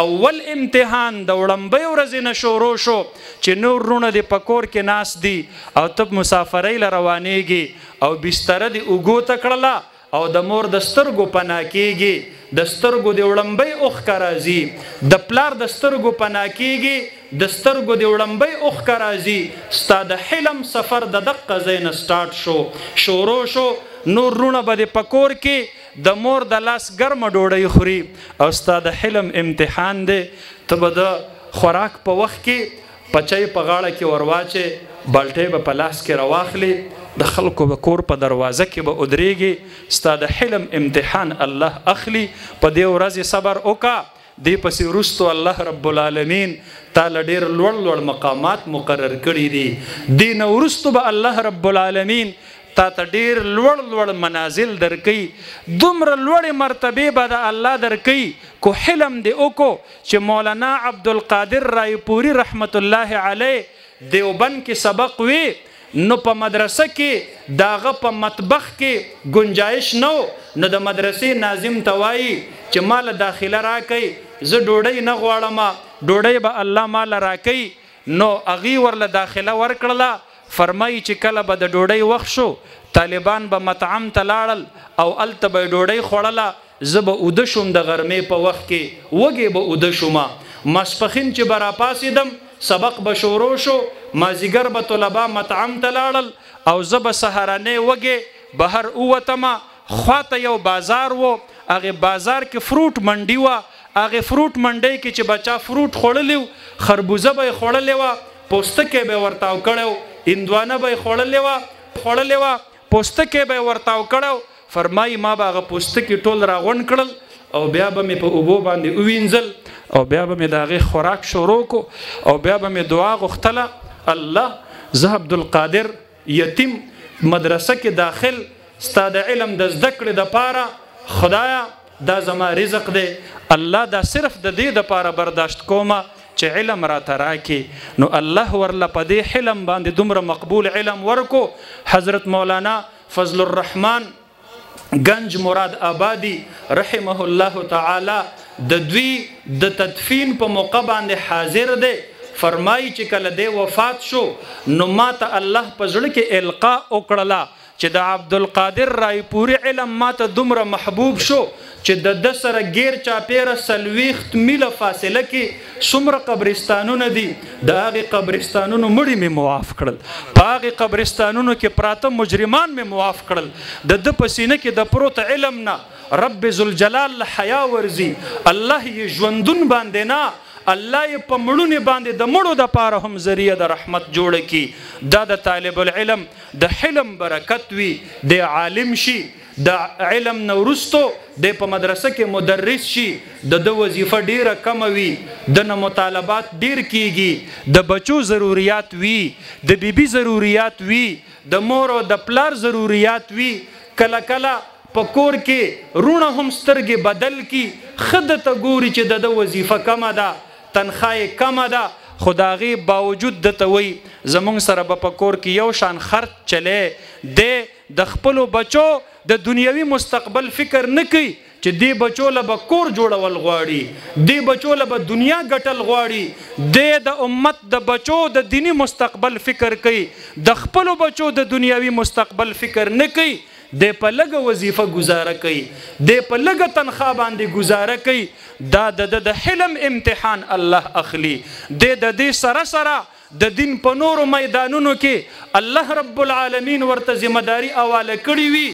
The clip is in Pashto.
اول امتحان د وړمبۍ ورځې نه شروع شو چې نور رونه دې په کور کې ناست دي او ته مسافرۍ له روانېږي او بستره دې اوږو ته کړله او د مور د سترګو پناه کېږي د سترګو د وړمبۍ اوښکه راځي د پلار د سترګو پناه کېږي د سترګو د وړمبۍ اوښکه راځي ستا د حلم سفر د دقه ځای نه سټارټ شروع شو نور رونه به دې په کور کې د مور د لاس ګرمه ډوډۍ خوري او ستا د حلم امتحان دی ته به د خوراک په وخت کې پچی په غاړه کې ورواچې بالټۍ به په لاس کې راواخلي د خلکو به کور په دروازه کې به ودرېږي ستا د حلم امتحان الله اخلي په دې ورځې صبر وکړه دې پسې وروستو الله رب العالمین تا له ډېر لوړ مقامات مقرر کړي دي دې نه وروستو به الله رب العالمین تا ته ډېر لوړ منازل درکوي دومره لوړې مرتبې به د الله درکوي کو حلم دې وکړو چې مولانا عبدالقادر رایپوري رحمت الله علیه دیوبند کې سبق وی نو په مدرسه کې داغه په مطبخ کې گنجایش نو د مدرسې ناظم ته وایي چې مال داخله راکړئ زه ډوډۍ نه غواړم ډوډۍ به الله مال راکوي نو هغې ورله داخله ورکړله فرمایي چې کله به د ډوډۍ وخت شو طالبان به مطعم ته لاړل او هلته به یې ډوډۍ خوړله زه به اوده شوم د غرمې په وخت کې وږې به اوده شومه ماسپښین چې به راپاڅېدم سبق به شروع شو مازدیګر به طلبا مطعم ته لاړل او زه به سهارنۍ وږې بهر ووتمه خواته یو بازار و هغې بازار کې فروټ منډي وه هغې فروټ منډۍ کې چې بچا فروټ خوړلی و خربوزه به یې خوړلې وه پوستکی به یې ورتاو کړی هندوانه به یې خوړلې وه پوستکی به یې ورتاو کړی فرمایي ما به هغه پوستکي ټول راغونډ کړل او بیا به مې په اوبو باندې ووینځل او بیا به مې د هغې خوراک شروع کو او بیا به مې دعا غوښتله الله زه عبدالقادر یتیم مدرسه کې داخل ستا د علم د زده کړې دپاره خدایه دا زما رزق دی الله دا صرف د دې دپاره برداشت کومه چې علم راته راکړي نو الله ورله په دې حلم باندې دومره مقبول علم ورکو حضرت مولانا فضل الرحمن گنج مراد آبادی رحمه الله تعالی د دوی د تدفین په موقع باندې حاضر دی فرمایي چې کله دی وفات شو نو ما ته الله په زړه کې القا وکړله چې د عبدالقادر رایپوري علم ما ته دومره محبوب شو چې د ده سره ګیر چاپیره 40 میله فاصله کې څومره قبرستانونه دي د هغې قبرستانونو مړي مې معاف کړل په هغې قبرستانونو کې پراته مجرمان مې معاف کړل د ده په سینه کې د پروت علم نه رب ذوالجلال له حیا ورځي الله یې ژوندون باندې نه الله یې په مړونې باندې د مړو دپاره هم ذریعه د رحمت جوړه کړي دا د طالب العلم د حلم برکت وي د عالم شي د علم نه وروستو دی په مدرسه کې مدرس شي د وظیفه ډیره کمه وي د نه مطالبات ډیر کیږي د بچو ضروریات وي د بیبي ضروریات وي د مور او د پلار ضروریات وي کله کله په کور کې رونه هم سترګې بدل کی ښه درته ګوري چې د وظیفه کمه ده تنخواه کمه ده خو د هغې باوجود درته وایي زموږ سره به په کور کې یو شان خرچ چلی دی د خپلو بچو د دنیوي مستقبل فکر نه کوي چې دې بچو له به کور جوړول غواړي دې بچو له به دنیا ګټل غواړي دې د امت د بچو د دینی مستقبل فکر کوي د خپلو بچو د دنیوي مستقبل فکر نه کوي دی په لږه وظیفه ګزاره کوي دی په لږه تنخواه باندې ګزاره کوي دا د حلم امتحان الله اخلي دی د دې سره سره د دین په نورو میدانونو کې الله رب العالمین ورته ذمہ داری حواله کړې وي